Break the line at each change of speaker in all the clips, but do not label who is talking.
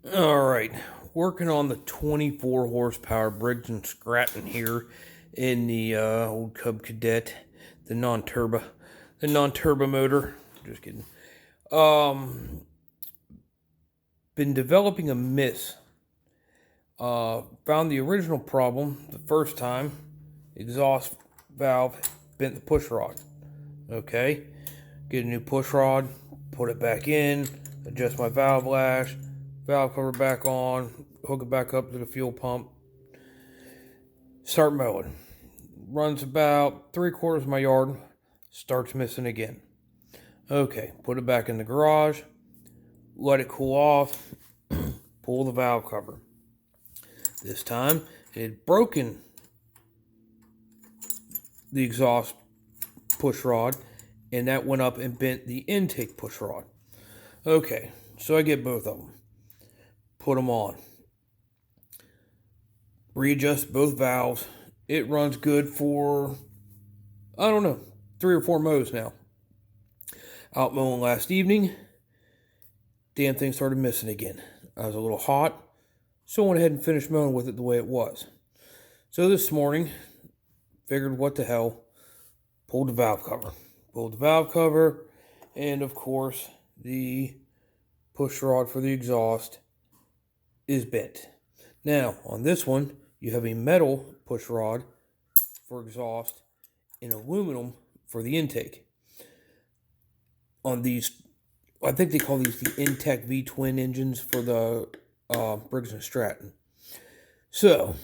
All right, working on the 24 horsepower Briggs Stratton here in the old Cub Cadet, the non-turbo motor. Just kidding. Um, been developing a miss. Found the original problem the first time. Exhaust valve bent the push rod. Okay, get a new push rod, put it back in, adjust my valve lash, valve cover back on, hook it back up to the fuel pump, start mowing. Runs about 3/4 of my yard, starts missing again. Okay, put it back in the garage, let it cool off, pull the valve cover. This time it had broken the exhaust push rod, and that went up and bent the intake push rod. Okay, so I get both of them, put them on, readjust both valves. It runs good for, I don't know, 3 or 4 mows now. Out mowing last evening, damn thing started missing again. I was a little hot, so I went ahead and finished mowing with it the way it was. So this morning, figured what the hell, pulled the valve cover. Pulled the valve cover, and of course, the push rod for the exhaust is bent. Now, on this one, you have a metal push rod for exhaust and aluminum for the intake. On these, I think they call these the Intech V-twin engines for the Briggs Stratton. So,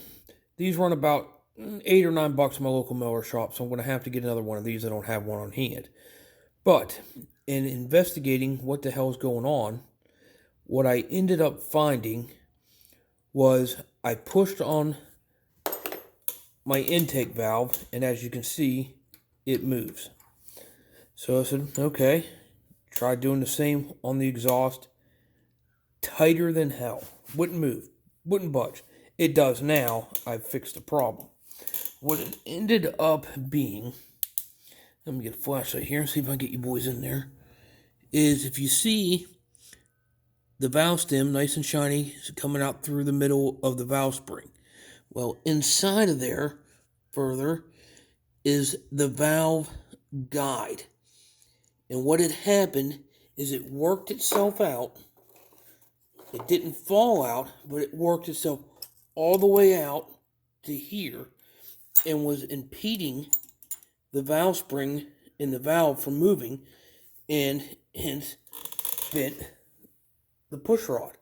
these run about $8 or $9 in my local mower shop, so I'm going to have to get another one of these. I don't have one on hand. But, in investigating what the hell is going on, what I ended up finding was I pushed on my intake valve, and as you can see, it moves. So I said, okay, try doing the same on the exhaust. Tighter than hell. Wouldn't move. Wouldn't budge. It does now. I've fixed the problem. What it ended up being, let me get a flashlight here and see if I can get you boys in there, is if you see the valve stem nice and shiny coming out through the middle of the valve spring. Well, inside of there, further, is the valve guide. And what had happened is it worked itself out. It didn't fall out, but it worked itself all the way out to here and was impeding the valve spring in the valve from moving, and hence bent the push rod.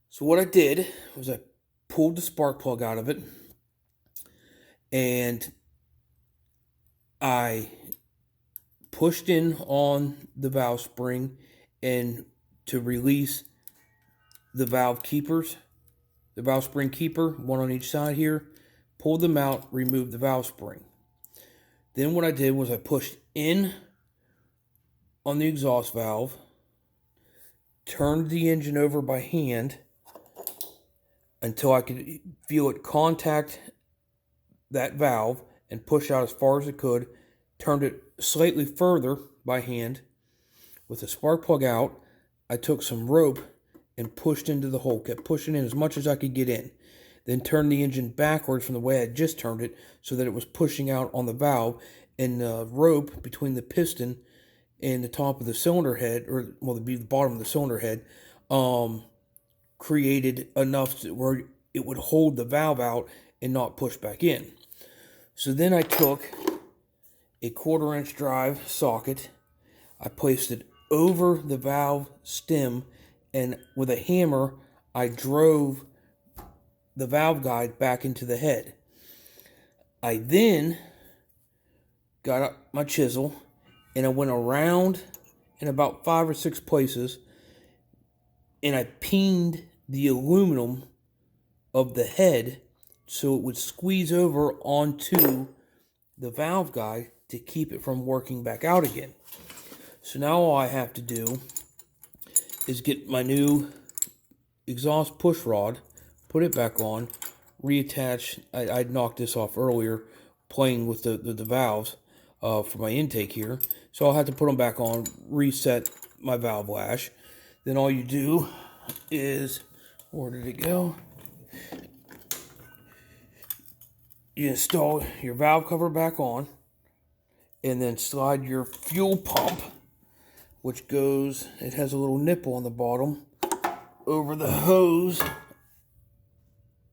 So what I did was I pulled the spark plug out of it, and I pushed in on the valve spring and to release the valve keepers, the valve spring keeper, one on each side here, pulled them out, removed the valve spring. Then what I did was I pushed in on the exhaust valve, turned the engine over by hand until I could feel it contact that valve and push out as far as it could, turned it slightly further by hand. With the spark plug out, I took some rope and pushed into the hole, kept pushing in as much as I could get in. Then turned the engine backwards from the way I had just turned it so that it was pushing out on the valve, and the rope between the piston and the top of the cylinder head, or well, the bottom of the cylinder head, created enough to where it would hold the valve out and not push back in. So then I took a 1/4-inch drive socket, I placed it over the valve stem, and with a hammer, I drove the valve guide back into the head. I then got up my chisel, and I went around in about 5 or 6 places, and I peened the aluminum of the head so it would squeeze over onto the valve guide to keep it from working back out again. So now all I have to do is get my new exhaust push rod, put it back on, reattach. I'd knocked this off earlier playing with the valves for my intake here. So I'll have to put them back on, reset my valve lash. Then all you do is, where did it go? You install your valve cover back on, and then slide your fuel pump, which goes, it has a little nipple on the bottom, over the hose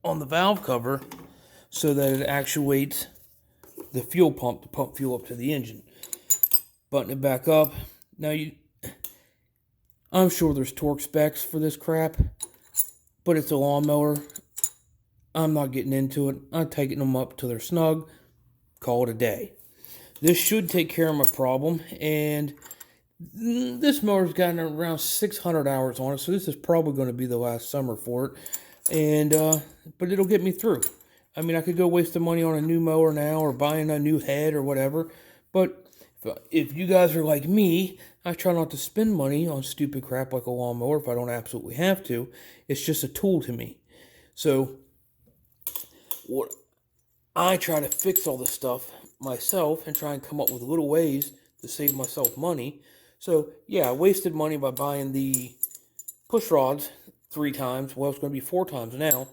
on the valve cover so that it actuates the fuel pump to pump fuel up to the engine. Button it back up. Now, I'm sure there's torque specs for this crap, but it's a lawnmower. I'm not getting into it. I'm taking them up till they're snug. Call it a day. This should take care of my problem, and this mower's gotten around 600 hours on it, so this is probably going to be the last summer for it. And but it'll get me through. I mean, I could go waste the money on a new mower now, or buying a new head or whatever. But if you guys are like me, I try not to spend money on stupid crap like a lawnmower if I don't absolutely have to. It's just a tool to me. So what I try to fix all this stuff myself and try and come up with little ways to save myself money. So yeah, I wasted money by buying the push rods 3 times. Well, it's going to be 4 times now.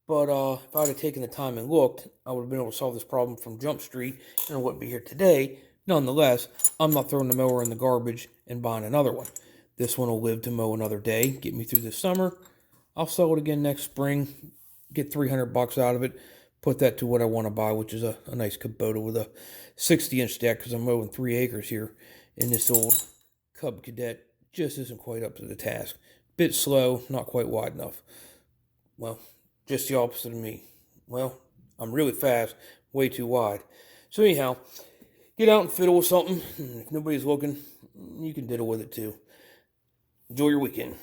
But if I'd have taken the time and looked, I would have been able to solve this problem from Jump Street, and I wouldn't be here today. Nonetheless, I'm not throwing the mower in the garbage and buying another one. This one will live to mow another day, get me through this summer. I'll sell it again next spring, get $300 out of it, put that to what I want to buy, which is a nice Kubota with a 60-inch deck, because I'm mowing 3 acres here, and this old Cub Cadet just isn't quite up to the task. Bit slow, not quite wide enough. Well, just the opposite of me. Well, I'm really fast, way too wide. So anyhow, get out and fiddle with something. If nobody's looking, you can diddle with it too. Enjoy your weekend.